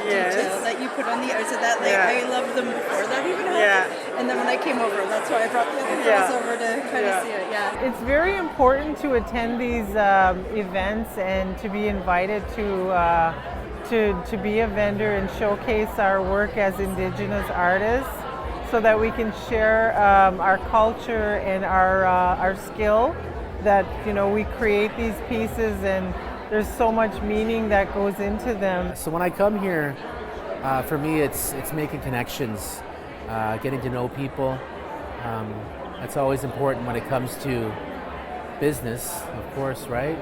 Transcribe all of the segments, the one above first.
detail that you put on the outside. That I loved them before that even happened. And then when I came over, that's why I brought the other girls over to kind of see it. It's very important to attend these events and to be invited to be a vendor and showcase our work as Indigenous artists, so that we can share our culture and our skill. That we create these pieces, and there's so much meaning that goes into them. So when I come here, for me, it's making connections, getting to know people. That's always important when it comes to business, of course, right?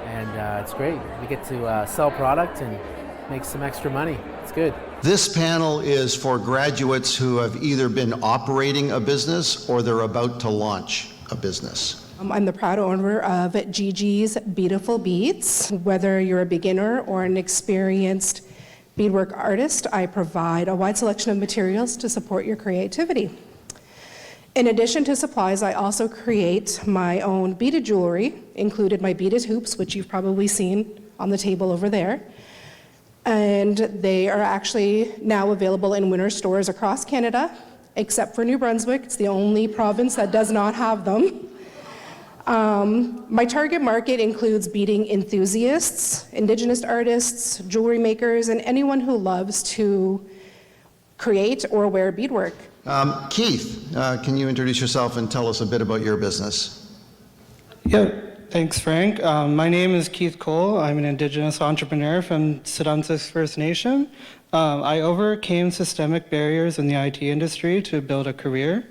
And it's great. We get to sell product and make some extra money. It's good. This panel is for graduates who have either been operating a business or they're about to launch a business. I'm the proud owner of Gigi's Beautiful Beads. Whether you're a beginner or an experienced beadwork artist, I provide a wide selection of materials to support your creativity. In addition to supplies, I also create my own beaded jewelry, included my beaded hoops, which you've probably seen on the table over there. And they are actually now available in winter stores across Canada, except for New Brunswick. It's the only province that does not have them. My target market includes beading enthusiasts, Indigenous artists, jewelry makers, and anyone who loves to create or wear beadwork. Keith, can you introduce yourself and tell us a bit about your business? Yeah, thanks, Frank. My name is Keith Cole. I'm an Indigenous entrepreneur from Sedunsis First Nation. I overcame systemic barriers in the IT industry to build a career.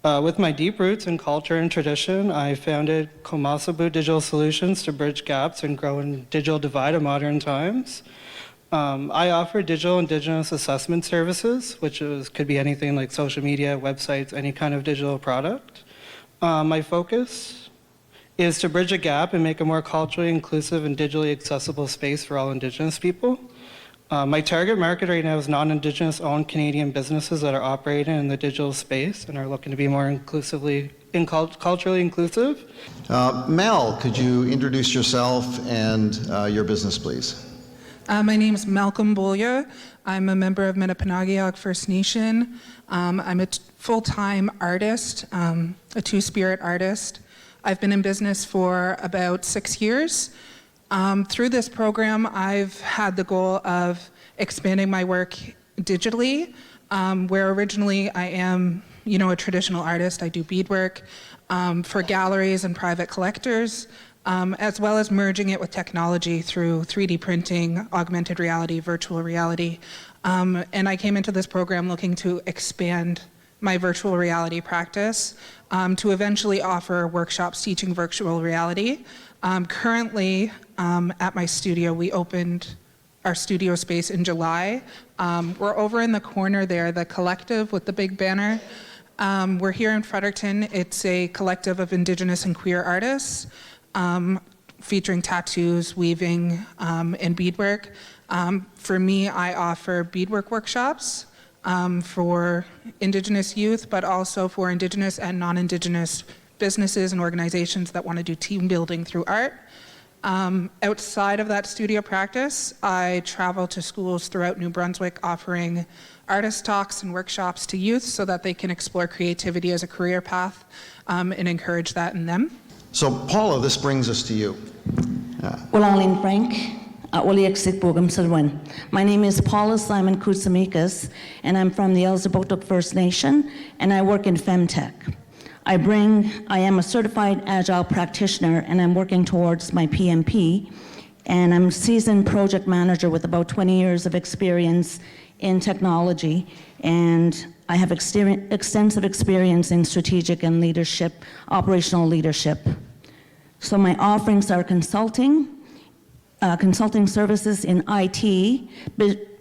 With my deep roots in culture and tradition, I founded Komasabu Digital Solutions to bridge gaps and grow in digital divide of modern times. I offer digital Indigenous assessment services, which could be anything like social media, websites, any kind of digital product. My focus is to bridge a gap and make a more culturally inclusive and digitally accessible space for all Indigenous people. My target market right now is non-Indigenous owned Canadian businesses that are operating in the digital space and are looking to be more culturally inclusive. Mel, could you introduce yourself and your business, please? My name is Malcolm Bolyer. I'm a member of Metapenagiog First Nation. I'm a full-time artist, a two-spirit artist. I've been in business for about 6 years. Through this program, I've had the goal of expanding my work digitally, where originally I am, a traditional artist. I do beadwork for galleries and private collectors, as well as merging it with technology through 3D printing, augmented reality, virtual reality. And I came into this program looking to expand my virtual reality practice to eventually offer workshops teaching virtual reality. Currently, at my studio, we opened our studio space in July. We're over in the corner there, the collective with the big banner. We're here in Fredericton. It's a collective of Indigenous and queer artists, featuring tattoos, weaving, and beadwork. For me, I offer beadwork workshops for Indigenous youth, but also for Indigenous and non-Indigenous businesses and organizations that want to do team building through art. Outside of that studio practice, I travel to schools throughout New Brunswick offering artist talks and workshops to youth so that they can explore creativity as a career path and encourage that in them. So Paula, this brings us to you. Well, Frank. My name is Paula Simon Koutsamikas, and I'm from the Elizabeth First Nation, and I work in Femtech. I am a certified Agile practitioner, and I'm working towards my PMP, and I'm a seasoned project manager with about 20 years of experience in technology, and I have extensive experience in strategic and leadership, operational leadership. So my offerings are consulting services in IT,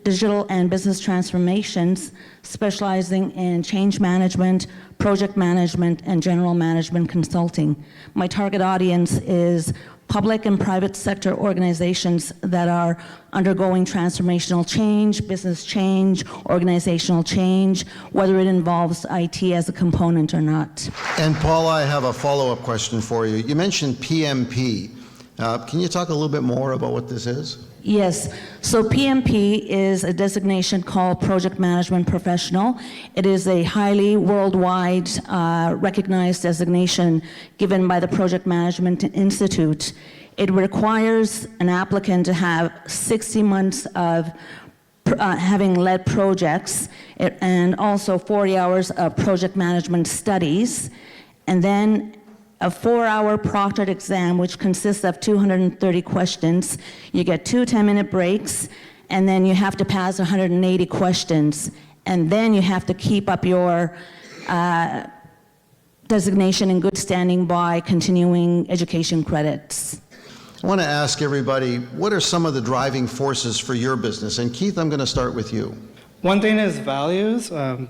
digital and business transformations, specializing in change management, project management, and general management consulting. My target audience is public and private sector organizations that are undergoing transformational change, business change, organizational change, whether it involves IT as a component or not. And Paula, I have a follow-up question for you. You mentioned PMP. Can you talk a little bit more about what this is? Yes. So PMP is a designation called Project Management Professional. It is a highly worldwide recognized designation given by the Project Management Institute. It requires an applicant to have 60 months of having led projects and also 40 hours of project management studies, and then a 4-hour proctored exam, which consists of 230 questions. You get 2 10-minute breaks, and then you have to pass 180 questions. And then you have to keep up your designation in good standing by continuing education credits. I want to ask everybody, what are some of the driving forces for your business? And Keith, I'm going to start with you. One thing is values. I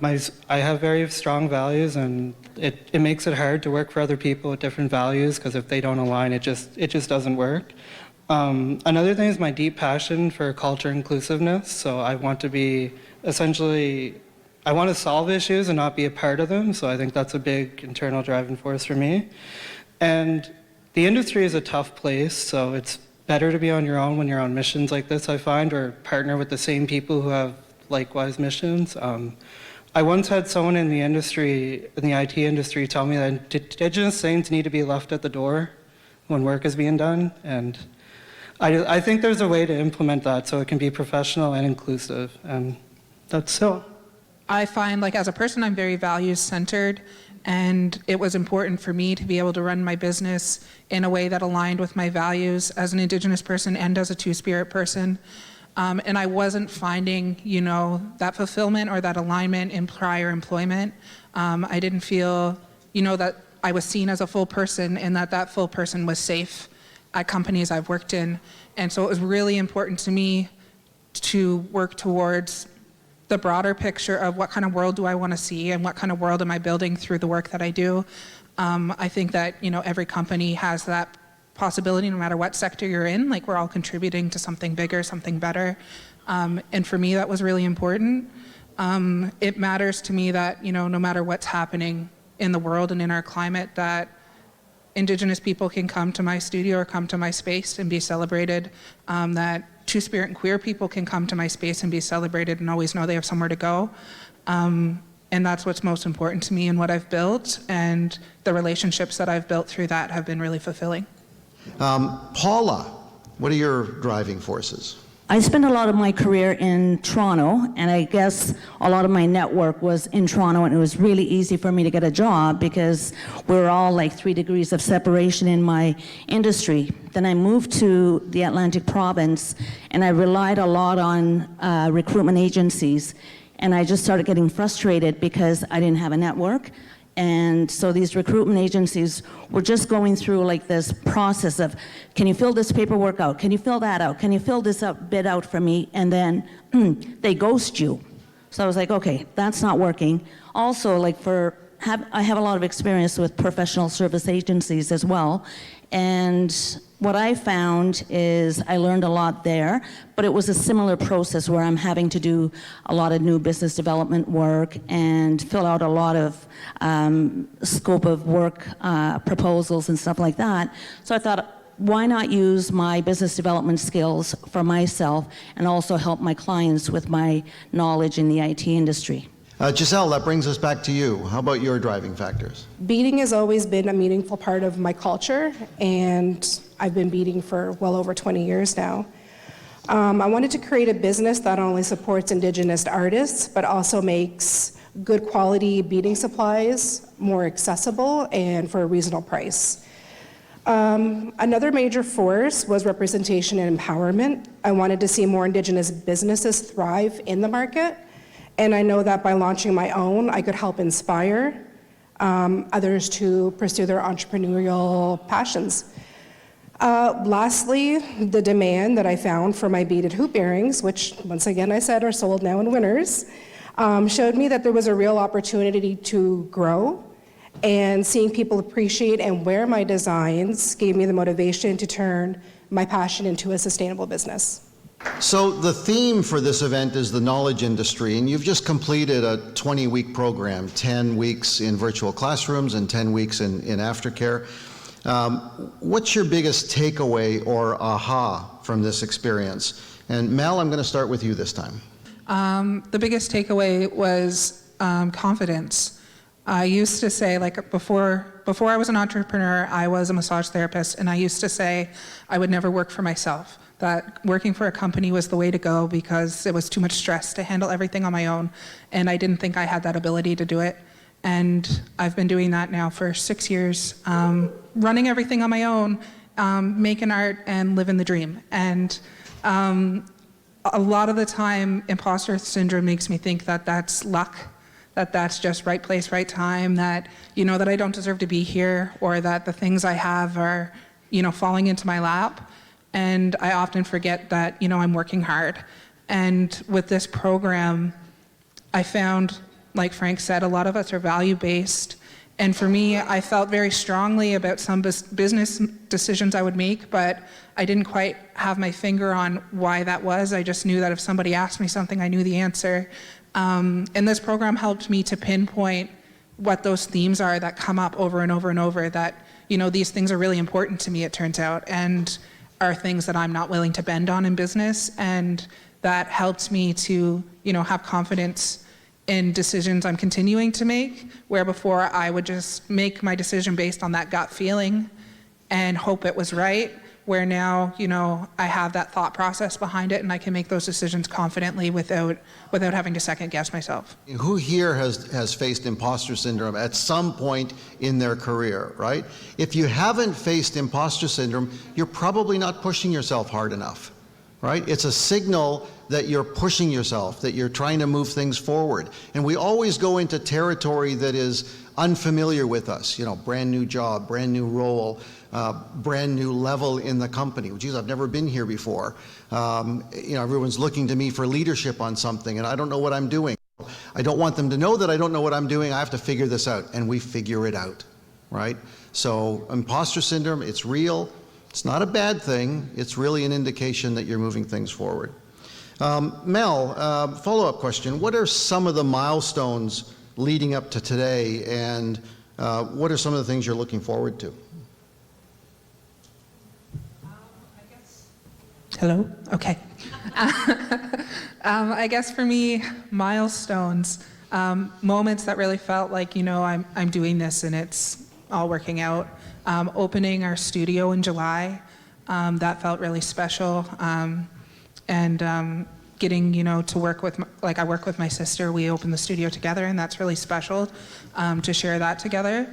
have very strong values, and it makes it hard to work for other people with different values, because if they don't align, it just doesn't work. Another thing is my deep passion for culture inclusiveness. So I want to be I want to solve issues and not be a part of them. So I think that's a big internal driving force for me. And the industry is a tough place, so it's better to be on your own when you're on missions like this, I find, or partner with the same people who have likewise missions. I once had someone in the industry, in the IT industry, tell me that Indigenous things need to be left at the door when work is being done, and I think there's a way to implement that so it can be professional and inclusive, and that's so. I find, like, as a person, I'm very values-centered, and it was important for me to be able to run my business in a way that aligned with my values as an Indigenous person and as a Two-Spirit person. And I wasn't finding, that fulfillment or that alignment in prior employment. I didn't feel, that I was seen as a full person and that full person was safe at companies I've worked in. And so it was really important to me to work towards the broader picture of what kind of world do I want to see and what kind of world am I building through the work that I do. I think that, every company has that possibility no matter what sector you're in, like we're all contributing to something bigger, something better. And for me, that was really important. It matters to me that, no matter what's happening in the world and in our climate, that Indigenous people can come to my studio or come to my space and be celebrated, that Two-Spirit and queer people can come to my space and be celebrated and always know they have somewhere to go. And that's what's most important to me and what I've built, and the relationships that I've built through that have been really fulfilling. Paula, what are your driving forces? I spent a lot of my career in Toronto, and I guess a lot of my network was in Toronto, and it was really easy for me to get a job because we were all like 3 degrees of separation in my industry. Then I moved to the Atlantic province, and I relied a lot on recruitment agencies, and I just started getting frustrated because I didn't have a network. And so these recruitment agencies were just going through like this process of, can you fill this paperwork out? Can you fill that out? Can you fill this bit out for me? And then they ghost you. So I was like, okay, that's not working. Also, like I have a lot of experience with professional service agencies as well. And what I found is I learned a lot there, but it was a similar process where I'm having to do a lot of new business development work and fill out a lot of scope of work proposals and stuff like that. So I thought, why not use my business development skills for myself and also help my clients with my knowledge in the IT industry? Giselle, that brings us back to you. How about your driving factors? Beading has always been a meaningful part of my culture, and I've been beading for well over 20 years now. I wanted to create a business that not only supports Indigenous artists, but also makes good quality beading supplies more accessible and for a reasonable price. Another major force was representation and empowerment. I wanted to see more Indigenous businesses thrive in the market. And I know that by launching my own, I could help inspire others to pursue their entrepreneurial passions. Lastly, the demand that I found for my beaded hoop earrings, which once again I said are sold now in winners, showed me that there was a real opportunity to grow. And seeing people appreciate and wear my designs gave me the motivation to turn my passion into a sustainable business. So the theme for this event is the knowledge industry, and you've just completed a 20-week program, 10 weeks in virtual classrooms and 10 weeks in aftercare. What's your biggest takeaway or aha from this experience. And Mel, I'm going to start with you this time. The biggest takeaway was confidence. I used to say, like before I was an entrepreneur, I was a massage therapist, and I used to say I would never work for myself, that working for a company was the way to go because it was too much stress to handle everything on my own, and I didn't think I had that ability to do it. And I've been doing that now for 6 years, running everything on my own, making art and living the dream. And a lot of the time, imposter syndrome makes me think that that's luck, that that's just right place, right time, that, you know, that I don't deserve to be here, or that the things I have are, you know, falling into my lap. And I often forget that, you know, I'm working hard. And with this program, I found, like Frank said, a lot of us are value-based. And for me, I felt very strongly about some business decisions I would make, but I didn't quite have my finger on why that was. I just knew that if somebody asked me something, I knew the answer. And this program helped me to pinpoint what those themes are that come up over and over and over, that, you know, these things are really important to me, it turns out, and are things that I'm not willing to bend on in business. And that helped me to, you know, have confidence in decisions I'm continuing to make, where before I would just make my decision based on that gut feeling and hope it was right, where now, you know, I have that thought process behind it and I can make those decisions confidently without having to second guess myself. Who here has faced imposter syndrome at some point in their career, right? If you haven't faced imposter syndrome, you're probably not pushing yourself hard enough, right? It's a signal that you're pushing yourself, that you're trying to move things forward. And we always go into territory that is unfamiliar with us, you know, brand new job, brand new role, brand new level in the company. Geez, I've never been here before. You know, everyone's looking to me for leadership on something and I don't know what I'm doing. I don't want them to know that I don't know what I'm doing. I have to figure this out, and we figure it out, right? So imposter syndrome, it's real. It's not a bad thing. It's really an indication that you're moving things forward. Mel, follow-up question. What are some of the milestones leading up to today, and what are some of the things you're looking forward to? Hello? Okay. I guess for me, milestones, moments that really felt like, you know, I'm doing this and it's all working out. Opening our studio in July, that felt really special. And getting, you know, to work with, I work with my sister, we opened the studio together, and that's really special to share that together.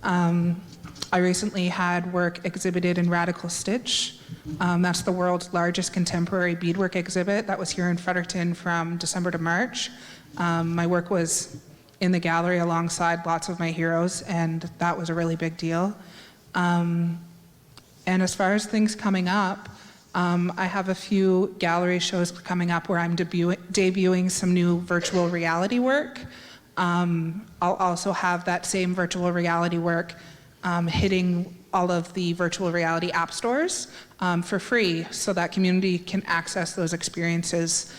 I recently had work exhibited in Radical Stitch. That's the world's largest contemporary beadwork exhibit. That was here in Fredericton from December to March. My work was in the gallery alongside lots of my heroes, and that was a really big deal. And as far as things coming up, I have a few gallery shows coming up where I'm debuting some new virtual reality work. I'll also have that same virtual reality work hitting all of the virtual reality app stores for free, so that community can access those experiences,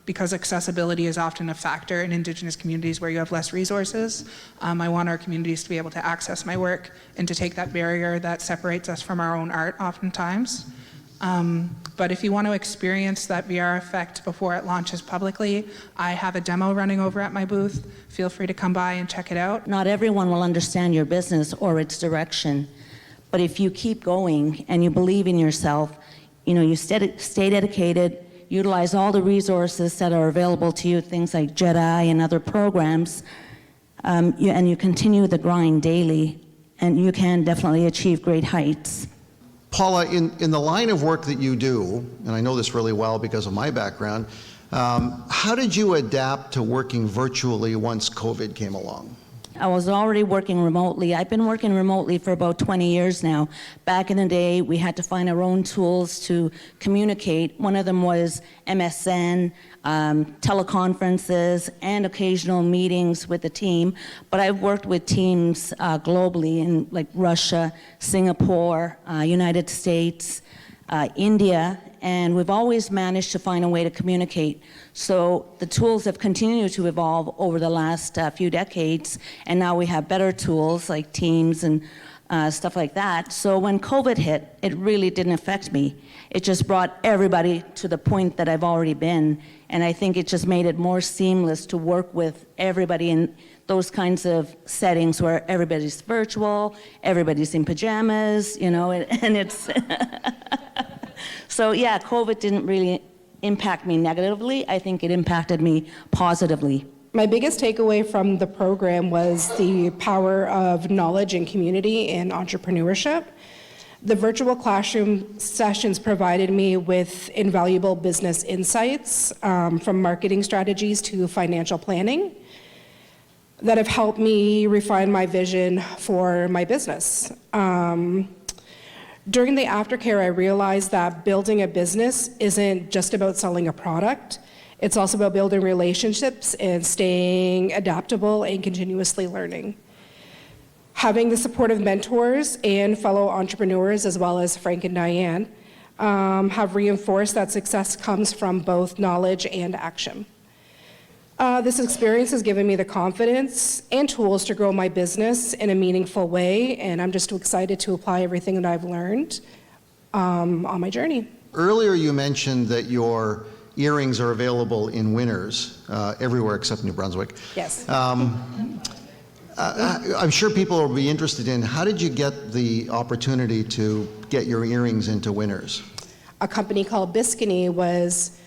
because accessibility is often a factor in Indigenous communities where you have less resources. I want our communities to be able to access my work and to take that barrier that separates us from our own art oftentimes. But if you want to experience that VR effect before it launches publicly, I have a demo running over at my booth. Feel free to come by and check it out. Not everyone will understand your business or its direction, but if you keep going and you believe in yourself, you know, you stay dedicated, utilize all the resources that are available to you, things like JEDI and other programs, and you continue the grind daily, and you can definitely achieve great heights. Paula, in the line of work that you do, and I know this really well because of my background, how did you adapt to working virtually once COVID came along? I was already working remotely. I've been working remotely for about 20 years now. Back in the day, we had to find our own tools to communicate. One of them was MSN, teleconferences, and occasional meetings with the team. But I've worked with teams globally in like Russia, Singapore, United States, India, and we've always managed to find a way to communicate. So the tools have continued to evolve over the last few decades, and now we have better tools like Teams and stuff like that. So when COVID hit, it really didn't affect me. It just brought everybody to the point that I've already been. And I think it just made it more seamless to work with everybody in those kinds of settings where everybody's virtual, everybody's in pajamas, you know, and it's... So yeah, COVID didn't really impact me negatively. I think it impacted me positively. My biggest takeaway from the program was the power of knowledge and community and entrepreneurship. The virtual classroom sessions provided me with invaluable business insights, from marketing strategies to financial planning, that have helped me refine my vision for my business. During the aftercare, I realized that building a business isn't just about selling a product. It's also about building relationships and staying adaptable and continuously learning. Having the support of mentors and fellow entrepreneurs, as well as Frank and Diane, have reinforced that success comes from both knowledge and action. This experience has given me the confidence and tools to grow my business in a meaningful way, and I'm just excited to apply everything that I've learned on my journey. Earlier you mentioned that your earrings are available in Winners everywhere except New Brunswick. Yes. I'm sure people will be interested in, how did you get the opportunity to get your earrings into Winners? A company called Biscayne was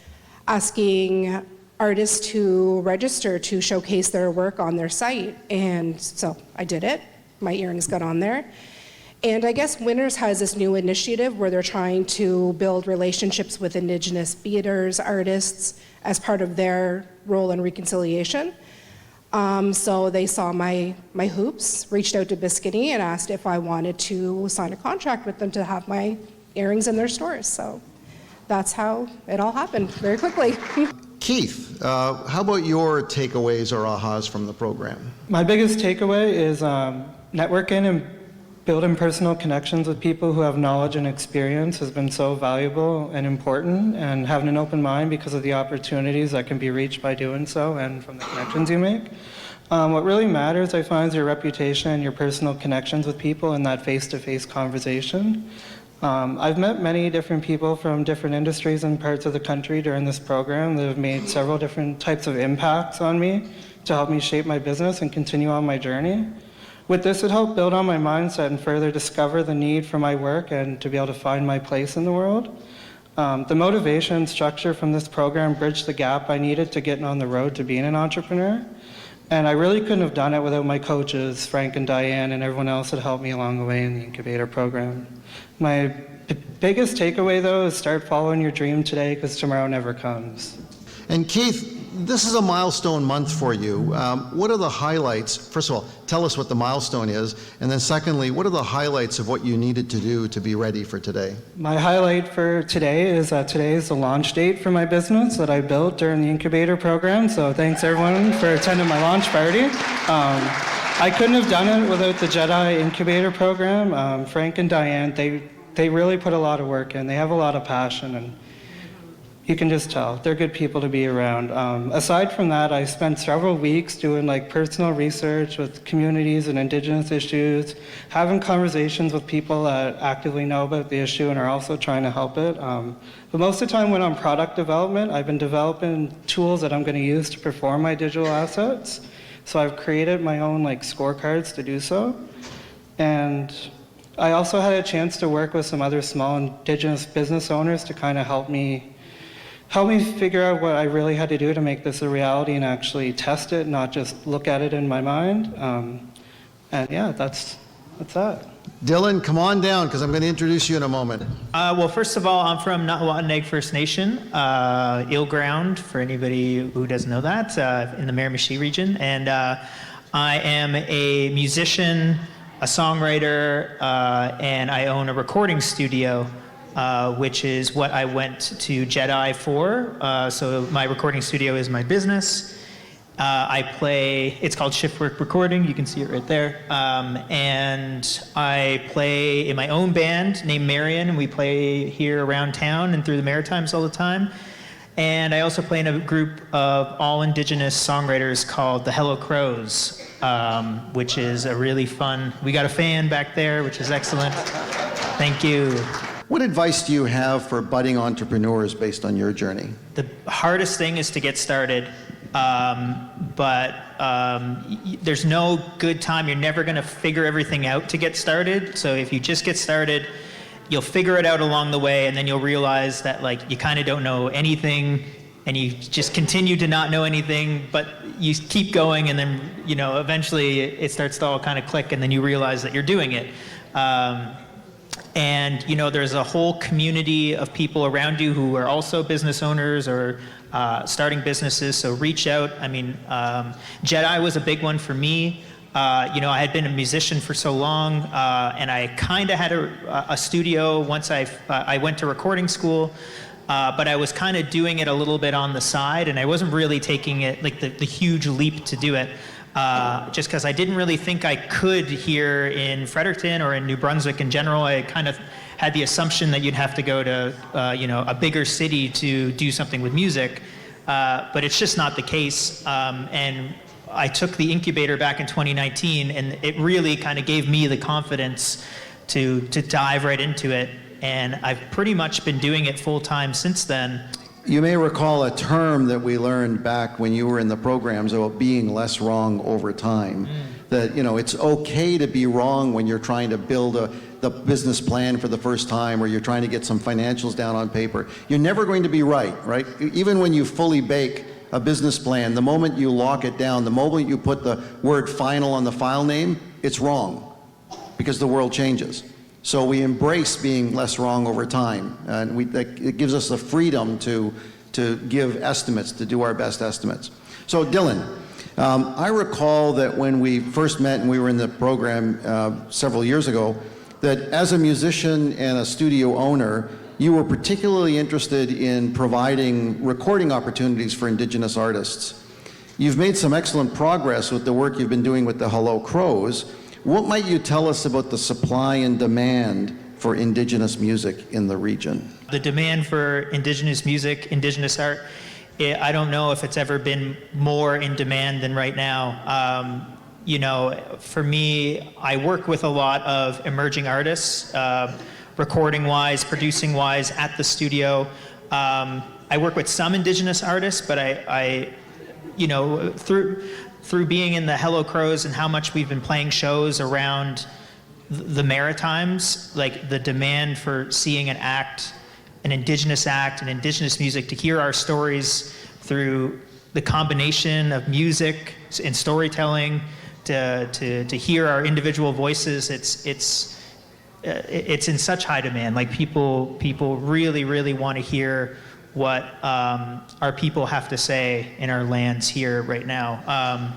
asking artists to register to showcase their work on their site, and so I did it. My earrings got on there. And I guess Winners has this new initiative where they're trying to build relationships with Indigenous theaters, artists, as part of their role in reconciliation. So they saw my hoops, reached out to Biscayne and asked if I wanted to sign a contract with them to have my earrings in their stores. So that's how it all happened, very quickly. Keith, how about your takeaways or ahas from the program? My biggest takeaway is networking and building personal connections with people who have knowledge and experience has been so valuable and important, and having an open mind because of the opportunities that can be reached by doing so and from the connections you make. What really matters, I find, is your reputation and your personal connections with people in that face-to-face conversation. I've met many different people from different industries and parts of the country during this program that have made several different types of impacts on me to help me shape my business and continue on my journey. With this, it helped build on my mindset and further discover the need for my work and to be able to find my place in the world. The motivation and structure from this program bridged the gap I needed to getting on the road to being an entrepreneur. And I really couldn't have done it without my coaches, Frank and Diane, and everyone else that helped me along the way in the incubator program. My biggest takeaway, though, is start following your dream today, because tomorrow never comes. And Keith, this is a milestone month for you. What are the highlights? First of all, tell us what the milestone is. And then secondly, what are the highlights of what you needed to do to be ready for today? My highlight for today is today is the launch date for my business that I built during the incubator program. So thanks everyone for attending my launch party. I couldn't have done it without the JEDI incubator program. Frank and Diane, they really put a lot of work in. They have a lot of passion, and you can just tell. They're good people to be around. Aside from that, I spent several weeks doing personal research with communities and Indigenous issues, having conversations with people that actively know about the issue and are also trying to help it. But most of the time when I'm product development, I've been developing tools that I'm going to use to perform my digital assets. So I've created my own scorecards to do so. And I also had a chance to work with some other small Indigenous business owners to kind of help me figure out what I really had to do to make this a reality and actually test it, not just look at it in my mind. And yeah, that's that. Dylan, come on down, because I'm going to introduce you in a moment. Well, first of all, I'm from Nahuatl First Nation, Ill Ground, for anybody who doesn't know that, in the Miramichi region. And I am a musician, a songwriter, and I own a recording studio, which is what I went to JEDI for. So my recording studio is my business. I play, it's called Shiftwork Recording, you can see it right there. And I play in my own band named Marion, and we play here around town and through the Maritimes all the time. And I also play in a group of all Indigenous songwriters called the Hello Crows, which is a really fun. We got a fan back there, which is excellent. Thank you. What advice do you have for budding entrepreneurs based on your journey? The hardest thing is to get started, but there's no good time. You're never going to figure everything out to get started. So if you just get started, you'll figure it out along the way, and then you'll realize that like you kind of don't know anything, and you just continue to not know anything, but you keep going, and then eventually it starts to all kind of click, and then you realize that you're doing it. And there's a whole community of people around you who are also business owners or starting businesses, so reach out. I mean, JEDI was a big one for me. I had been a musician for so long, and I kind of had a studio once I went to recording school, but I was kind of doing it a little bit on the side, and I wasn't really taking it like the huge leap to do it. Just because I didn't really think I could here in Fredericton or in New Brunswick in general. I kind of had the assumption that you'd have to go to a bigger city to do something with music, but it's just not the case. And I took the incubator back in 2019, and it really kind of gave me the confidence to dive right into it. And I've pretty much been doing it full time since then. You may recall a term that we learned back when you were in the programs about being less wrong over time. That it's okay to be wrong when you're trying to build the business plan for the first time, or you're trying to get some financials down on paper. You're never going to be right? Even when you fully bake a business plan, the moment you lock it down, the moment you put the word final on the file name, it's wrong, because the world changes. So we embrace being less wrong over time, and it gives us the freedom to give estimates, to do our best estimates. So Dylan, I recall that when we first met and we were in the program several years ago, that as a musician and a studio owner, you were particularly interested in providing recording opportunities for Indigenous artists. You've made some excellent progress with the work you've been doing with the Hello Crows. What might you tell us about the supply and demand for Indigenous music in the region? The demand for Indigenous music, Indigenous art, I don't know if it's ever been more in demand than right now. For me, I work with a lot of emerging artists, recording-wise, producing-wise, at the studio. I work with some Indigenous artists, but I through being in the Hello Crows and how much we've been playing shows around the Maritimes, like the demand for seeing an act, an Indigenous act, and Indigenous music, to hear our stories through the combination of music and storytelling, to hear our individual voices, it's in such high demand. Like people really want to hear what our people have to say in our lands here right now.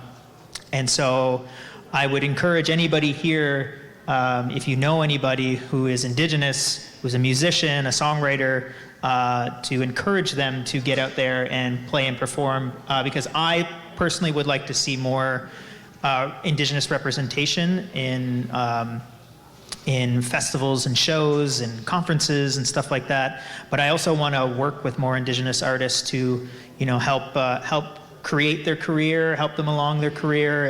And so I would encourage anybody here, if you know anybody who is Indigenous, who's a musician, a songwriter, to encourage them to get out there and play and perform, because I personally would like to see more Indigenous representation in festivals and shows and conferences and stuff like that. But I also want to work with more Indigenous artists to, help create their career, help them along their career,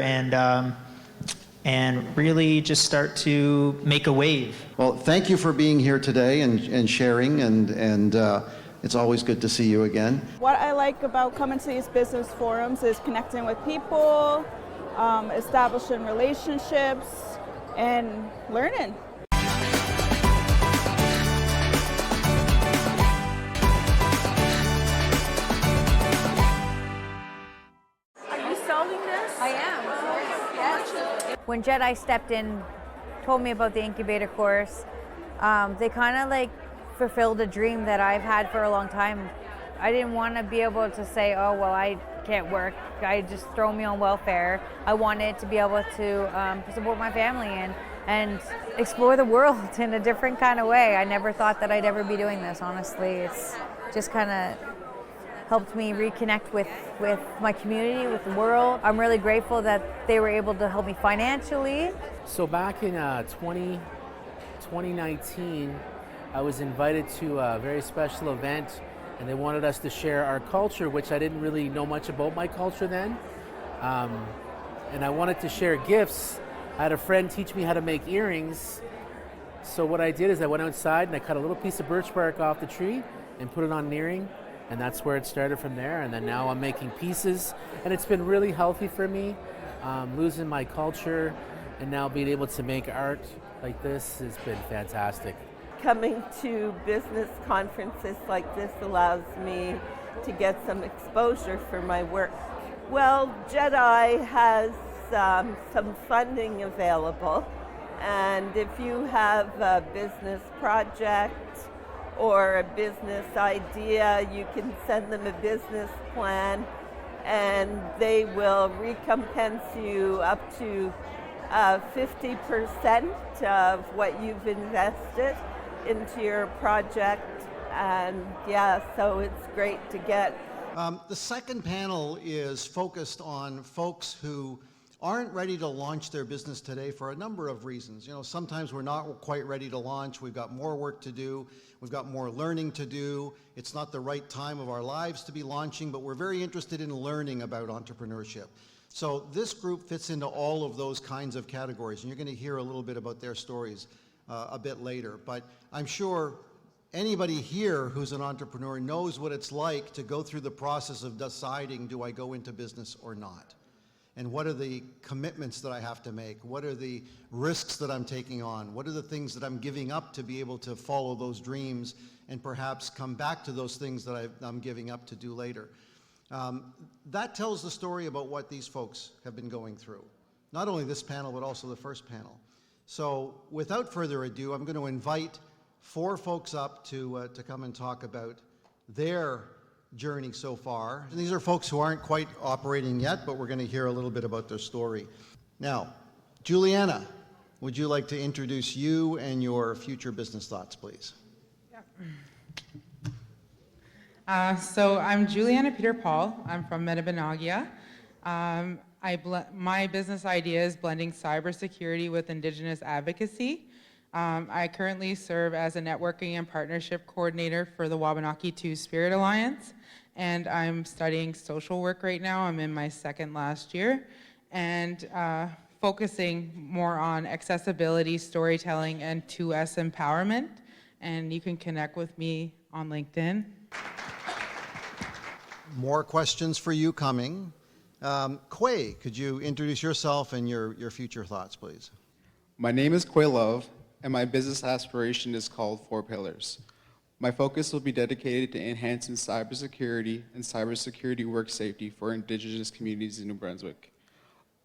and really just start to make a wave. Well, thank you for being here today and sharing, and it's always good to see you again. What I like about coming to these business forums is connecting with people, establishing relationships, and learning. Are you selling this? I am. When JEDI stepped in, told me about the incubator course, they kind of like fulfilled a dream that I've had for a long time. I didn't want to be able to say, oh, well, I can't work. I just throw me on welfare. I wanted to be able to support my family and explore the world in a different kind of way. I never thought that I'd ever be doing this, honestly. It's just kind of helped me reconnect with my community, with the world. I'm really grateful that they were able to help me financially. So back in 2019, I was invited to a very special event and they wanted us to share our culture, which I didn't really know much about my culture then. And I wanted to share gifts. I had a friend teach me how to make earrings. So what I did is I went outside and I cut a little piece of birch bark off the tree and put it on an earring, and that's where it started from there. And then now I'm making pieces, and it's been really healthy for me. Losing my culture and now being able to make art like this has been fantastic. Coming to business conferences like this allows me to get some exposure for my work. Well, JEDI has some funding available, and if you have a business project or a business idea, you can send them a business plan and they will recompense you up to 50% of what you've invested into your project. And yeah, so it's great to get. The second panel is focused on folks who aren't ready to launch their business today for a number of reasons. You know, sometimes we're not quite ready to launch. We've got more work to do. We've got more learning to do. It's not the right time of our lives to be launching, but we're very interested in learning about entrepreneurship. So this group fits into all of those kinds of categories, and you're going to hear a little bit about their stories a bit later. But I'm sure anybody here who's an entrepreneur knows what it's like to go through the process of deciding, do I go into business or not? And what are the commitments that I have to make? What are the risks that I'm taking on? What are the things that I'm giving up to be able to follow those dreams and perhaps come back to those things that I'm giving up to do later? That tells the story about what these folks have been going through. Not only this panel, but also the first panel. So without further ado, I'm going to invite 4 folks up to come and talk about their journey so far. And these are folks who aren't quite operating yet, but we're going to hear a little bit about their story. Now, Juliana, would you like to introduce you and your future business thoughts, please? So I'm Juliana Peter Paul. I'm from Metabonagia. My business idea is blending cybersecurity with Indigenous advocacy. I currently serve as a networking and partnership coordinator for the Wabanaki Two-Spirit Alliance, and I'm studying social work right now. I'm in my second last year, and focusing more on accessibility, storytelling, and 2S empowerment. And you can connect with me on LinkedIn. More questions for you coming. Quay, could you introduce yourself and your future thoughts, please? My name is Quay Love, and my business aspiration is called 4 Pillars. My focus will be dedicated to enhancing cybersecurity and cybersecurity work safety for Indigenous communities in New Brunswick.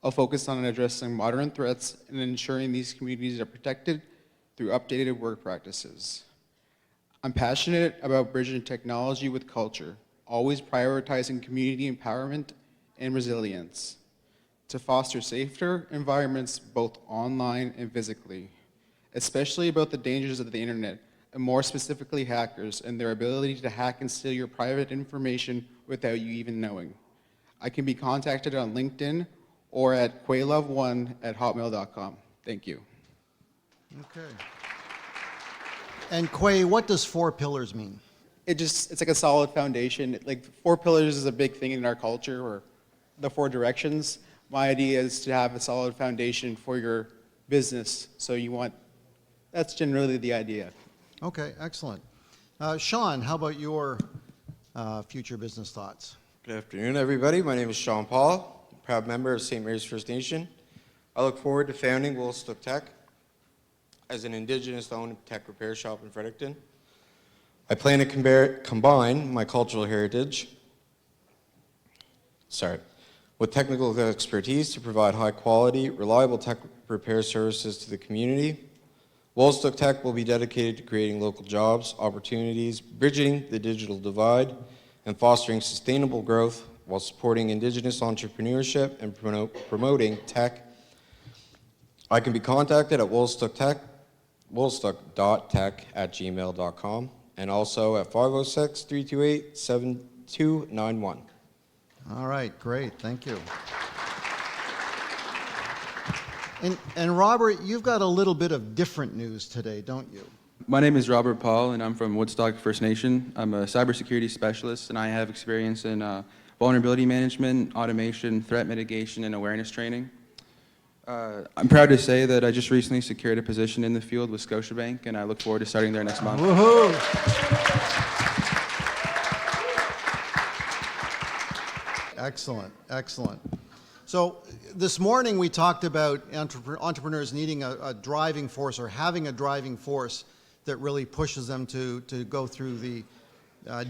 I'll focus on addressing modern threats and ensuring these communities are protected through updated work practices. I'm passionate about bridging technology with culture, always prioritizing community empowerment and resilience to foster safer environments both online and physically, especially about the dangers of the internet, and more specifically hackers and their ability to hack and steal your private information without you even knowing. I can be contacted on LinkedIn or at quaylove1@hotmail.com. Thank you. Okay. And Quay, what does 4 pillars mean? It's like a solid foundation. Like 4 pillars is a big thing in our culture, or the 4 directions. My idea is to have a solid foundation for your business. So that's generally the idea. Okay, excellent. Sean, how about your future business thoughts? Good afternoon, everybody. My name is Sean Paul, proud member of St. Mary's First Nation. I look forward to founding Woolstook Tech as an Indigenous-owned tech repair shop in Fredericton. I plan to combine my cultural heritage with technical expertise to provide high-quality, reliable tech repair services to the community. Woolstook Tech will be dedicated to creating local jobs, opportunities, bridging the digital divide, and fostering sustainable growth while supporting Indigenous entrepreneurship and promoting tech. I can be contacted at woolstook.tech@gmail.com, and also at 506-328-7291. All right, great, thank you. And Robert, you've got a little bit of different news today, don't you? My name is Robert Paul, and I'm from Woodstock First Nation. I'm a cybersecurity specialist, and I have experience in vulnerability management, automation, threat mitigation, and awareness training. I'm proud to say that I just recently secured a position in the field with Scotiabank, and I look forward to starting there next month. Woohoo! Excellent, excellent. So this morning we talked about entrepreneurs needing a driving force or having a driving force that really pushes them to go through the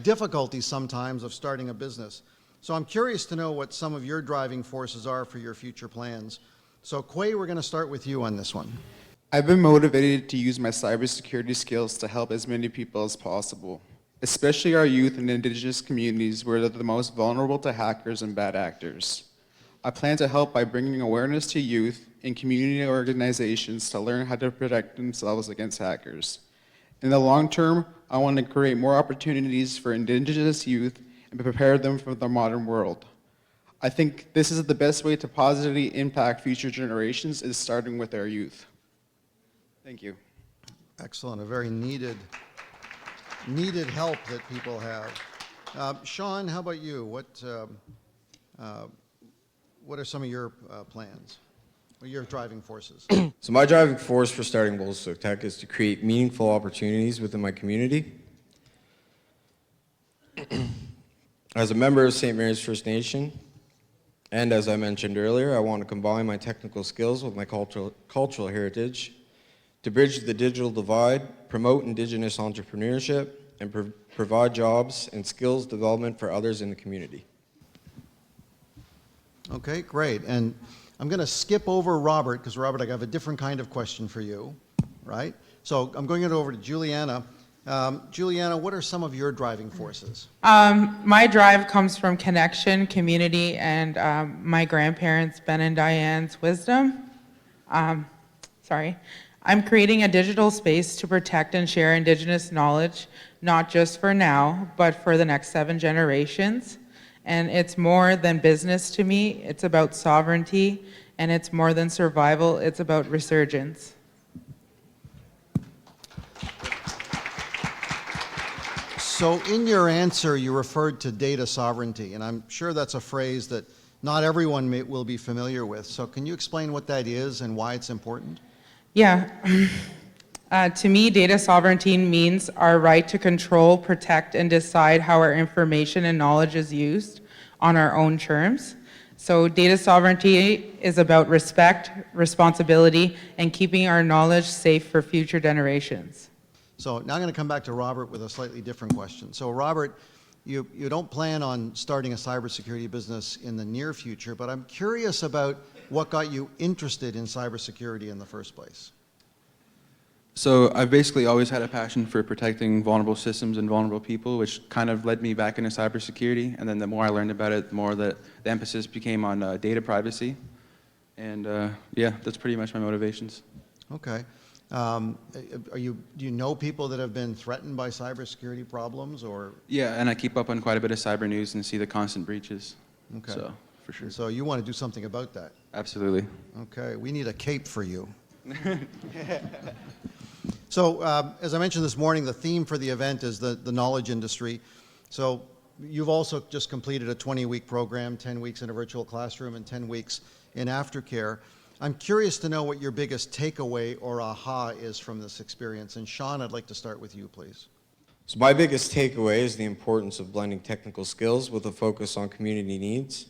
difficulties sometimes of starting a business. So I'm curious to know what some of your driving forces are for your future plans. So Quay, we're going to start with you on this one. I've been motivated to use my cybersecurity skills to help as many people as possible, especially our youth and Indigenous communities where they're the most vulnerable to hackers and bad actors. I plan to help by bringing awareness to youth and community organizations to learn how to protect themselves against hackers. In the long term, I want to create more opportunities for Indigenous youth and prepare them for the modern world. I think this is the best way to positively impact future generations is starting with our youth. Thank you. Excellent, a very needed help that people have. Sean, how about you? What are some of your plans, or your driving forces? So my driving force for starting Woolstock Tech is to create meaningful opportunities within my community. As a member of St. Mary's First Nation, and as I mentioned earlier, I want to combine my technical skills with my cultural heritage to bridge the digital divide, promote Indigenous entrepreneurship, and provide jobs and skills development for others in the community. Okay, great. And I'm going to skip over Robert, because Robert, I have a different kind of question for you, right? So I'm going to go over to Juliana. Juliana, what are some of your driving forces? My drive comes from connection, community, and my grandparents, Ben and Diane's wisdom. I'm creating a digital space to protect and share Indigenous knowledge, not just for now, but for the next 7 generations. And it's more than business to me. It's about sovereignty, and it's more than survival. It's about resurgence. So in your answer, you referred to data sovereignty, and I'm sure that's a phrase that not everyone will be familiar with. So can you explain what that is and why it's important? Yeah. To me, data sovereignty means our right to control, protect, and decide how our information and knowledge is used on our own terms. So data sovereignty is about respect, responsibility, and keeping our knowledge safe for future generations. So now I'm going to come back to Robert with a slightly different question. So Robert, you don't plan on starting a cybersecurity business in the near future, but I'm curious about what got you interested in cybersecurity in the first place. So I've basically always had a passion for protecting vulnerable systems and vulnerable people, which kind of led me back into cybersecurity. And then the more I learned about it, the more that the emphasis became on data privacy. And yeah, that's pretty much my motivations. Okay. Do you know people that have been threatened by cybersecurity problems, or? Yeah, and I keep up on quite a bit of cyber news and see the constant breaches. Okay. So, for sure. So you want to do something about that? Absolutely. Okay, we need a cape for you. So, as I mentioned this morning, the theme for the event is the knowledge industry. So you've also just completed a 20-week program, 10 weeks in a virtual classroom and 10 weeks in aftercare. I'm curious to know what your biggest takeaway or aha is from this experience. And Sean, I'd like to start with you, please. So my biggest takeaway is the importance of blending technical skills with a focus on community needs.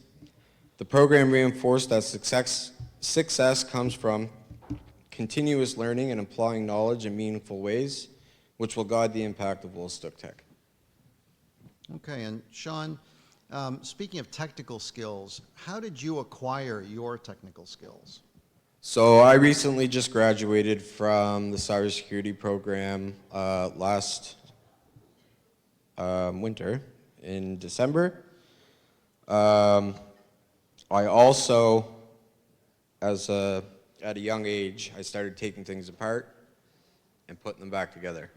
The program reinforced that success comes from continuous learning and applying knowledge in meaningful ways, which will guide the impact of Woolstock Tech. Okay, and Sean, speaking of technical skills, how did you acquire your technical skills? So I recently just graduated from the cybersecurity program last winter in December. I also, at a young age, I started taking things apart and putting them back together,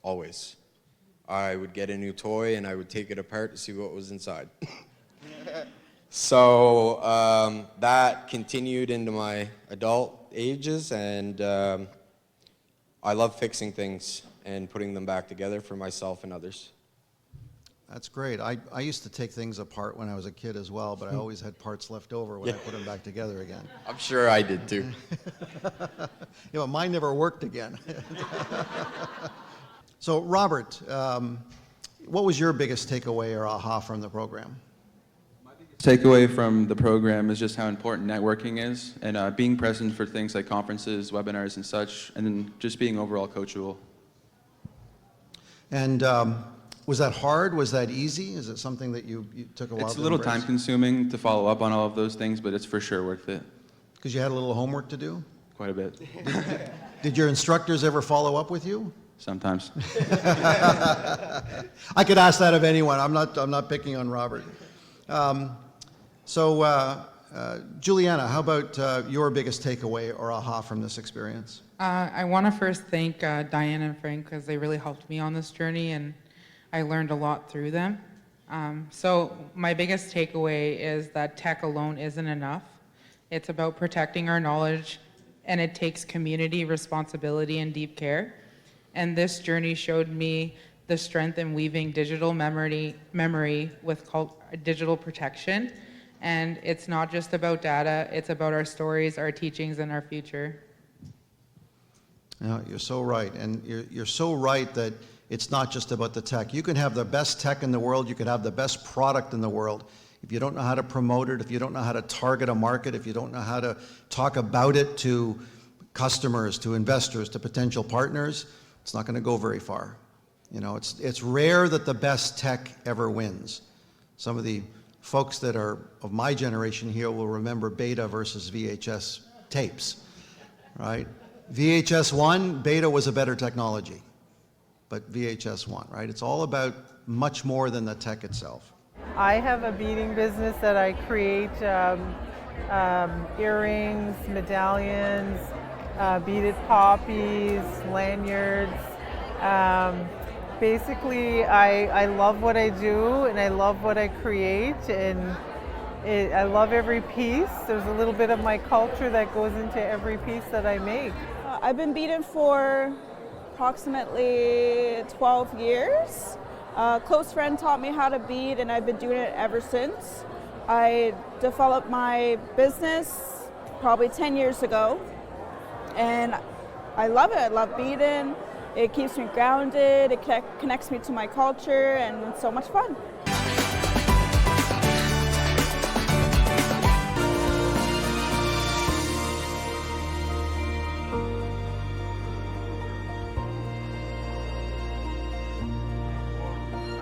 always. I would get a new toy and I would take it apart to see what was inside. So that continued into my adult ages, and I love fixing things and putting them back together for myself and others. That's great. I used to take things apart when I was a kid as well, but I always had parts left over when I put them back together again. I'm sure I did too. Yeah, but mine never worked again. So, Robert, what was your biggest takeaway or aha from the program? Takeaway from the program is just how important networking is, and being present for things like conferences, webinars, and such, and then just being overall coachable. And was that hard? Was that easy? Is it something that you took a while to It's a little embrace? time-consuming to follow up on all of those things, but it's for sure worth it. Because you had a little homework to do? Quite a bit. Did your instructors ever follow up with you? Sometimes. I could ask that of anyone. I'm not picking on Robert. Juliana, how about your biggest takeaway or aha from this experience? I want to first thank Diane and Frank because they really helped me on this journey, and I learned a lot through them. So my biggest takeaway is that tech alone isn't enough. It's about protecting our knowledge, and it takes community responsibility and deep care. And this journey showed me the strength in weaving digital memory with digital protection. And it's not just about data, it's about our stories, our teachings, and our future. No, you're so right. And you're so right that it's not just about the tech. You can have the best tech in the world, you could have the best product in the world. If you don't know how to promote it, if you don't know how to target a market, if you don't know how to talk about it to customers, to investors, to potential partners, it's not going to go very far. You know, it's rare that the best tech ever wins. Some of the folks that are of my generation here will remember beta versus VHS tapes, right? VHS won, beta was a better technology, but VHS won, right? It's all about much more than the tech itself. I have a beading business that I create earrings, medallions, beaded poppies, lanyards. Basically, I love what I do and I love what I create, and I love every piece. There's a little bit of my culture that goes into every piece that I make. I've been beading for approximately 12 years. A close friend taught me how to bead, and I've been doing it ever since. I developed my business probably 10 years ago, and I love it. I love beading. It keeps me grounded, it connects me to my culture, and it's so much fun.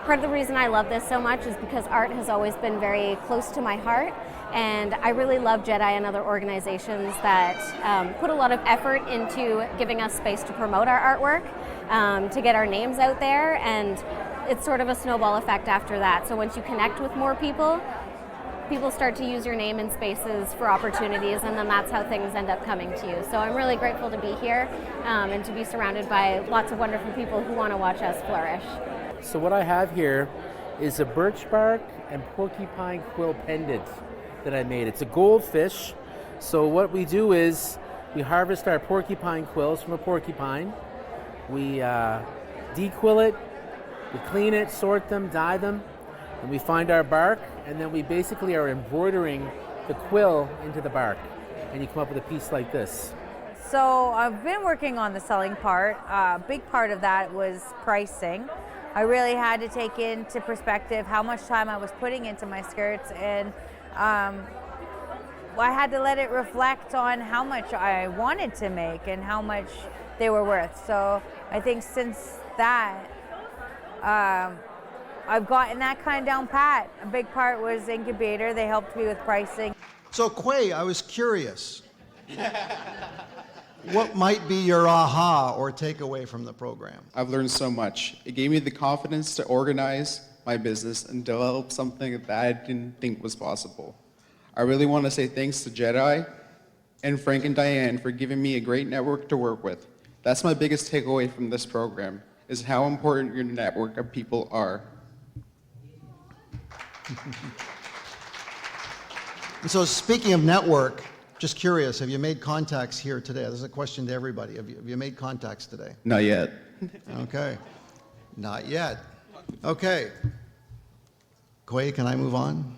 Part of the reason I love this so much is because art has always been very close to my heart, and I really love JEDI and other organizations that put a lot of effort into giving us space to promote our artwork, to get our names out there, and it's sort of a snowball effect after that. So once you connect with more people, people start to use your name in spaces for opportunities, and then that's how things end up coming to you. So I'm really grateful to be here and to be surrounded by lots of wonderful people who want to watch us flourish. So what I have here is a birch bark and porcupine quill pendant that I made. It's a goldfish. So what we do is we harvest our porcupine quills from a porcupine. We dequill it, we clean it, sort them, dye them, and we find our bark, and then we basically are embroidering the quill into the bark, and you come up with a piece like this. So I've been working on the selling part. A big part of that was pricing. I really had to take into perspective how much time I was putting into my skirts, and I had to let it reflect on how much I wanted to make and how much they were worth. So I think since that, I've gotten that kind of down pat. A big part was Incubator. They helped me with pricing. So Quay, I was curious. What might be your aha or takeaway from the program? I've learned so much. It gave me the confidence to organize my business and develop something that I didn't think was possible. I really want to say thanks to JEDI and Frank and Diane for giving me a great network to work with. That's my biggest takeaway from this program, is how important your network of people are. So speaking of network, just curious, have you made contacts here today? This is a question to everybody. Have you made contacts today? Not yet. Okay. Not yet. Okay. Quay, can I move on?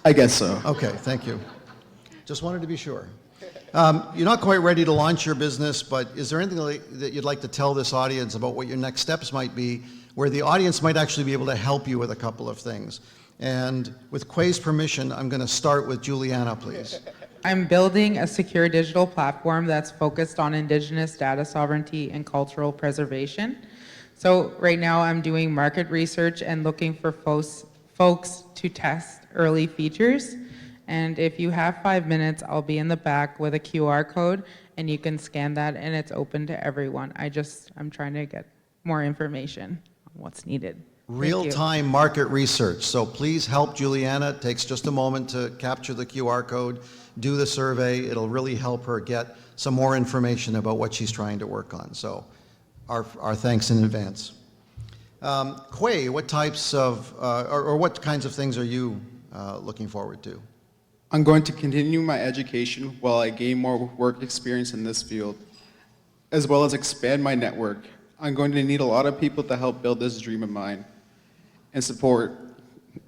I guess so. Okay, thank you. Just wanted to be sure. You're not quite ready to launch your business, but is there anything that you'd like to tell this audience about what your next steps might be, where the audience might actually be able to help you with a couple of things? And with Quay's permission, I'm going to start with Juliana, please. I'm building a secure digital platform that's focused on Indigenous data sovereignty and cultural preservation. So right now I'm doing market research and looking for folks to test early features. And if you have 5 minutes, I'll be in the back with a QR code and you can scan that and it's open to everyone. I'm trying to get more information on what's needed. Real-time market research. So please help Juliana. It takes just a moment to capture the QR code, do the survey. It'll really help her get some more information about what she's trying to work on. So our thanks in advance. Quay, what types of, or what kinds of things are you looking forward to? I'm going to continue my education while I gain more work experience in this field, as well as expand my network. I'm going to need a lot of people to help build this dream of mine and support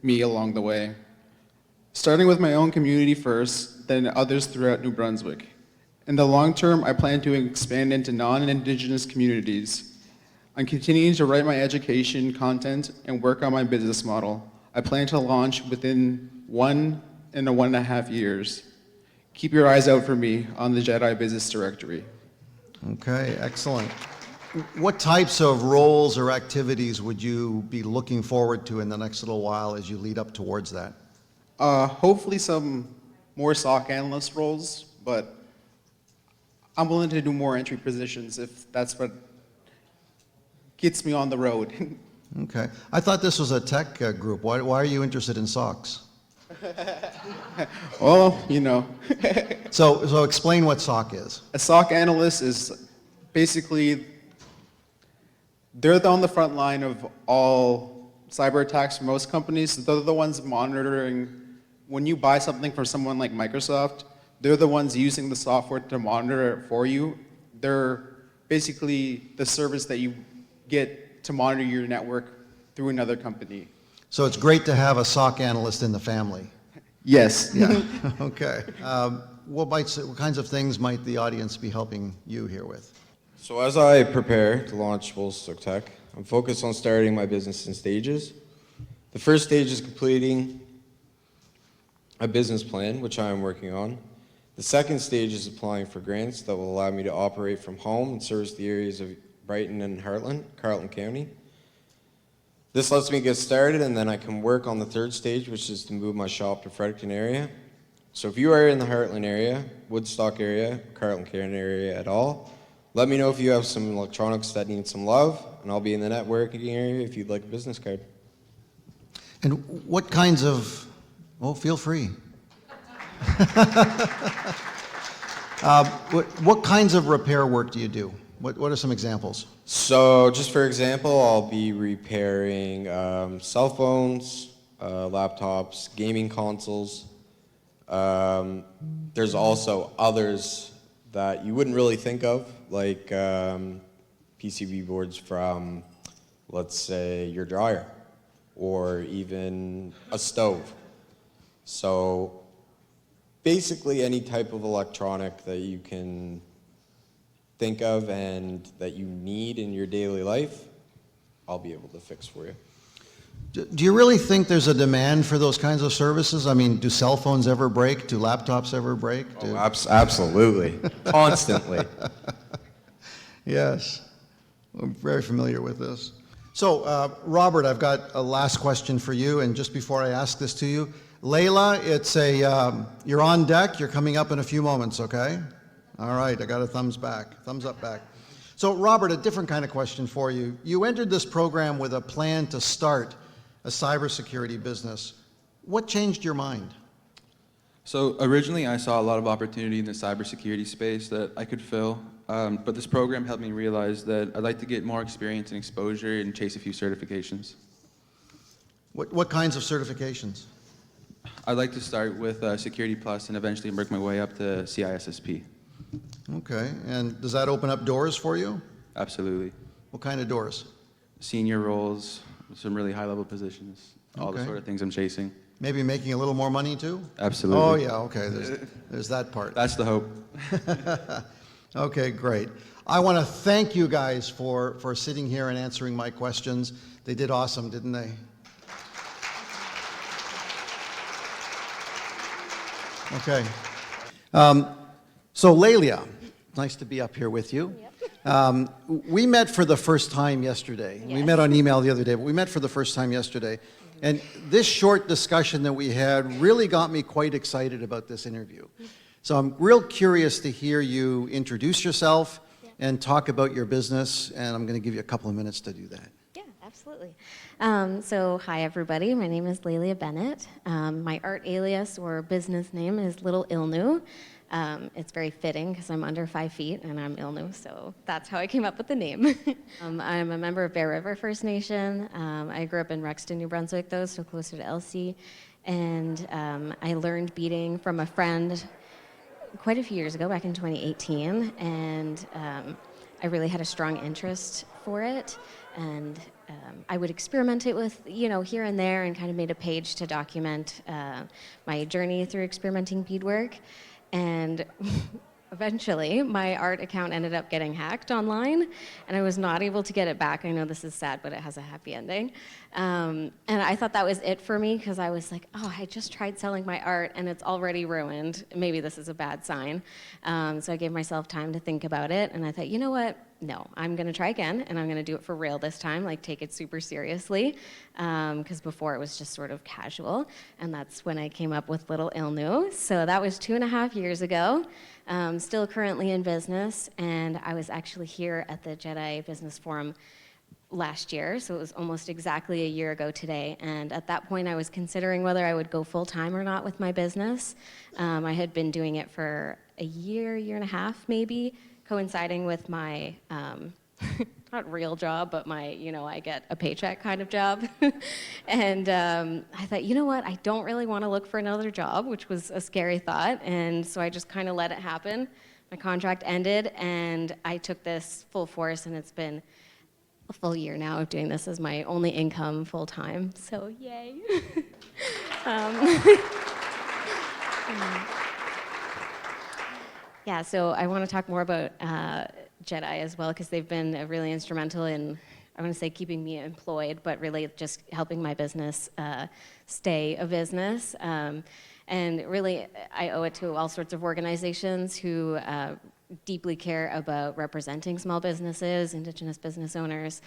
me along the way. Starting with my own community first, then others throughout New Brunswick. In the long term, I plan to expand into non-Indigenous communities. I'm continuing to write my education content and work on my business model. I plan to launch within 1 to 1.5 years. Keep your eyes out for me on the JEDI Business Directory. Okay, excellent. What types of roles or activities would you be looking forward to in the next little while as you lead up towards that? Hopefully some more SOC analyst roles, but I'm willing to do more entry positions if that's what gets me on the road. Okay. I thought this was a tech group. Why are you interested in SOCs? Well, you know. So explain what SOC is. A SOC analyst is basically, they're on the front line of all cyber attacks for most companies. They're the ones monitoring, when you buy something from someone like Microsoft, they're the ones using the software to monitor it for you. They're basically the service that you get to monitor your network through another company. So it's great to have a SOC analyst in the family. Yes. Yeah. Okay. What kinds of things might the audience be helping you here with? So as I prepare to launch Woolstock Tech, I'm focused on starting my business in stages. The first stage is completing a business plan, which I am working on. The second stage is applying for grants that will allow me to operate from home and service the areas of Brighton and Carleton County. This lets me get started, and then I can work on the third stage, which is to move my shop to Fredericton area. So if you are in the Heartland area, Woodstock area, Carleton County area at all, let me know if you have some electronics that need some love, and I'll be in the networking area if you'd like a business card. And what kinds of, feel free. What kinds of repair work do you do? What are some examples? So just for example, I'll be repairing cell phones, laptops, gaming consoles. There's also others that you wouldn't really think of, like PCB boards from, let's say, your dryer, or even a stove. So basically any type of electronic that you can think of and that you need in your daily life, I'll be able to fix for you. Do you really think there's a demand for those kinds of services? I mean, do cell phones ever break? Do laptops ever break? Absolutely. Constantly. Yes. I'm very familiar with this. So, Robert, I've got a last question for you, and just before I ask this to you, Layla, you're on deck. You're coming up in a few moments, okay? All right, I got a thumbs up back. So, Robert, a different kind of question for you. You entered this program with a plan to start a cybersecurity business. What changed your mind? So originally I saw a lot of opportunity in the cybersecurity space that I could fill, but this program helped me realize that I'd like to get more experience and exposure and chase a few certifications. What kinds of certifications? I'd like to start with Security Plus and eventually work my way up to CISSP. Okay, and does that open up doors for you? Absolutely. What kind of doors? Senior roles, some really high-level positions, all the Okay. sort of things I'm chasing. Maybe making a little more money too? Absolutely. Oh yeah, okay, there's that part. That's the hope. Okay, great. I want to thank you guys for sitting here and answering my questions. They did awesome, didn't they? Okay. So Lelia, nice to be up here with you. We met for the first time yesterday. We met on email the other day, but we met for the first time yesterday. And this short discussion that we had really got me quite excited about this interview. So I'm real curious to hear you introduce yourself and talk about your business, and I'm going to give you a couple of minutes to do that. Yeah, absolutely. So hi everybody, my name is Lelia Bennett. My art alias or business name is Little Ilnu. It's very fitting because I'm under 5 feet and I'm Ilnu, so that's how I came up with the name. I'm a member of Bear River First Nation. I grew up in Rexton, New Brunswick though, so closer to Elsie. And I learned beading from a friend quite a few years ago, back in 2018, and I really had a strong interest for it. And I would experiment it with, here and there, and kind of made a page to document my journey through experimenting beadwork. And eventually, my art account ended up getting hacked online, and I was not able to get it back. I know this is sad, but it has a happy ending. And I thought that was it for me, because I was like, oh, I just tried selling my art, and it's already ruined. Maybe this is a bad sign. So I gave myself time to think about it, and I thought, you know what? No, I'm going to try again, and I'm going to do it for real this time, like take it super seriously, because before it was just sort of casual, and that's when I came up with Little Ilnu. So that was 2.5 years ago. Still currently in business, and I was actually here at the JEDI Business Forum last year, so it was almost exactly a year ago today, and at that point I was considering whether I would go full-time or not with my business. I had been doing it for a year and a half maybe, coinciding with my, not real job, but my, I get a paycheck kind of job. And I thought, you know what, I don't really want to look for another job, which was a scary thought, and so I just kind of let it happen. My contract ended, and I took this full force, and it's been a full year now of doing this as my only income full-time, so yay. Yeah, so I want to talk more about JEDI as well, because they've been really instrumental in, I want to say, keeping me employed, but really just helping my business stay a business. And really, I owe it to all sorts of organizations who deeply care about representing small businesses, Indigenous business owners,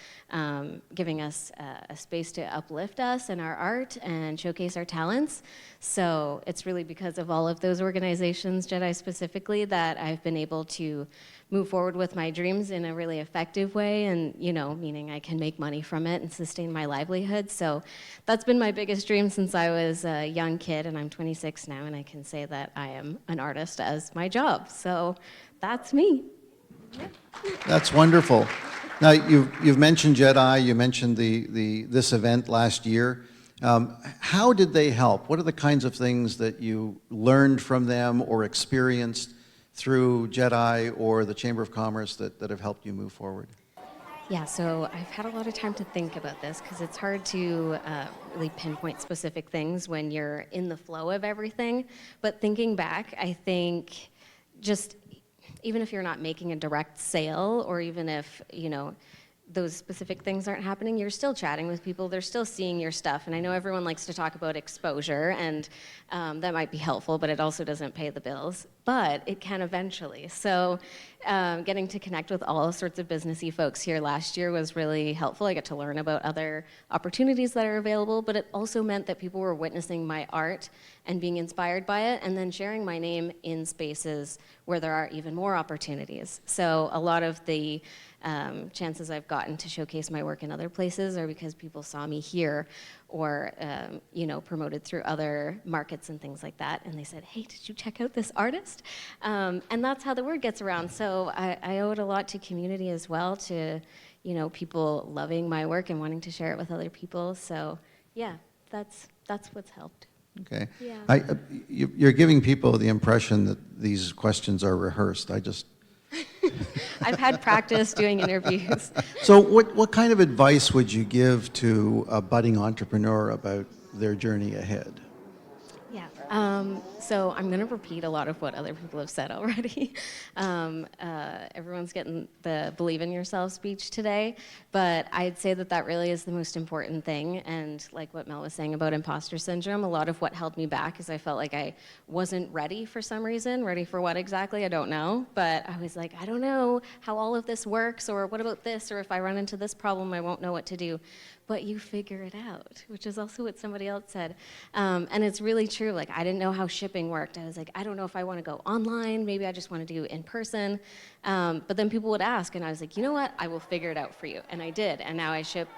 giving us a space to uplift us and our art and showcase our talents. So it's really because of all of those organizations, JEDI specifically, that I've been able to move forward with my dreams in a really effective way, and meaning I can make money from it and sustain my livelihood. So that's been my biggest dream since I was a young kid, and I'm 26 now, and I can say that I am an artist as my job. So that's me. That's wonderful. Now, you've mentioned JEDI, you mentioned this event last year. How did they help? What are the kinds of things that you learned from them or experienced through JEDI or the Chamber of Commerce that have helped you move forward? Yeah, so I've had a lot of time to think about this, because it's hard to really pinpoint specific things when you're in the flow of everything. But thinking back, I think just even if you're not making a direct sale, or even if, those specific things aren't happening, you're still chatting with people, they're still seeing your stuff. And I know everyone likes to talk about exposure, and that might be helpful, but it also doesn't pay the bills. But it can eventually. So getting to connect with all sorts of businessy folks here last year was really helpful. I got to learn about other opportunities that are available, but it also meant that people were witnessing my art and being inspired by it, and then sharing my name in spaces where there are even more opportunities. So a lot of the chances I've gotten to showcase my work in other places are because people saw me here, or promoted through other markets and things like that, and they said, hey, did you check out this artist? And that's how the word gets around. So I owe it a lot to community as well, to people loving my work and wanting to share it with other people. So yeah, that's what's helped. Okay. Yeah. You're giving people the impression that these questions are rehearsed. I've had practice doing interviews. So what kind of advice would you give to a budding entrepreneur about their journey ahead? Yeah. So I'm going to repeat a lot of what other people have said already. Everyone's getting the believe in yourself speech today, but I'd say that really is the most important thing. And like what Mel was saying about imposter syndrome, a lot of what held me back is I felt like I wasn't ready for some reason. Ready for what exactly? I don't know. But I was like, I don't know how all of this works, or what about this, or if I run into this problem, I won't know what to do. But you figure it out, which is also what somebody else said. And it's really true. Like, I didn't know how shipping worked. I was like, I don't know if I want to go online. Maybe I just want to do in person. But then people would ask, and I was like, you know what? I will figure it out for you. And I did. And now I ship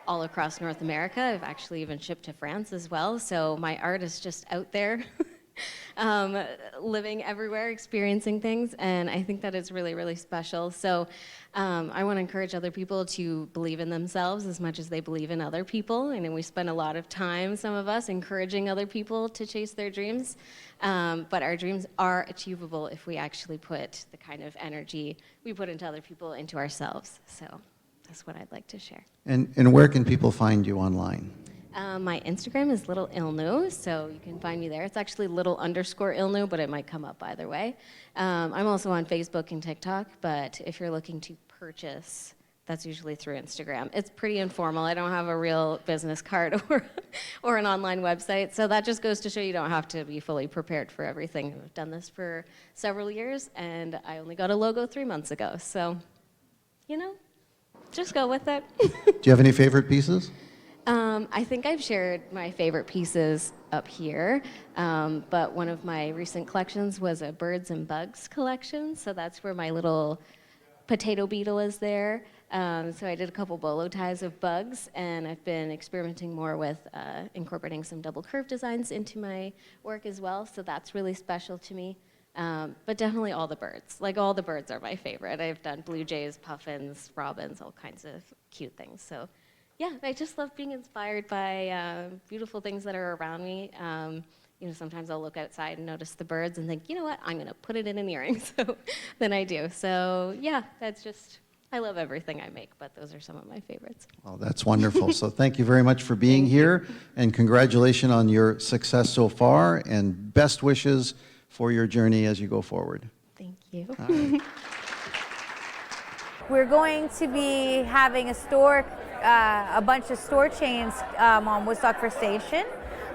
all across North America. I've actually even shipped to France as well. So my art is just out there. Living everywhere, experiencing things, and I think that is really, really special. So I want to encourage other people to believe in themselves as much as they believe in other people. And we spend a lot of time, some of us, encouraging other people to chase their dreams. But our dreams are achievable if we actually put the kind of energy we put into other people into ourselves. So that's what I'd like to share. And where can people find you online? My Instagram is Little Ilnu, so you can find me there. It's actually little_Ilnu, but it might come up either way. I'm also on Facebook and TikTok, but if you're looking to purchase, that's usually through Instagram. It's pretty informal. I don't have a real business card or an online website, so that just goes to show you don't have to be fully prepared for everything. I've done this for several years, and I only got a logo 3 months ago, so, just go with it. Do you have any favorite pieces? I think I've shared my favorite pieces up here, but one of my recent collections was a birds and bugs collection, so that's where my little potato beetle is there. So I did a couple bolo ties of bugs, and I've been experimenting more with incorporating some double curve designs into my work as well, so that's really special to me. But definitely all the birds. Like, all the birds are my favorite. I've done blue jays, puffins, robins, all kinds of cute things. So yeah, I just love being inspired by beautiful things that are around me. Sometimes I'll look outside and notice the birds and think, you know what, I'm going to put it in an earring. So then I do. So yeah, I love everything I make, but those are some of my favorites. Well, that's wonderful. So thank you very much for being here, and congratulations on your success so far, and best wishes for your journey as you go forward. Thank you. All right. We're going to be having a bunch of store chains on Woodstock First Nation.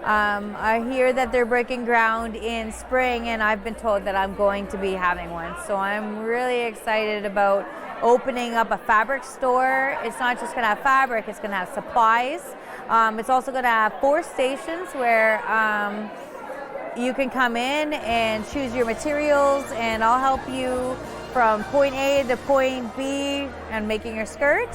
I hear that they're breaking ground in spring, and I've been told that I'm going to be having one. So I'm really excited about opening up a fabric store. It's not just going to have fabric, it's going to have supplies. It's also going to have 4 stations where you can come in and choose your materials, and I'll help you from point A to point B and making your skirt.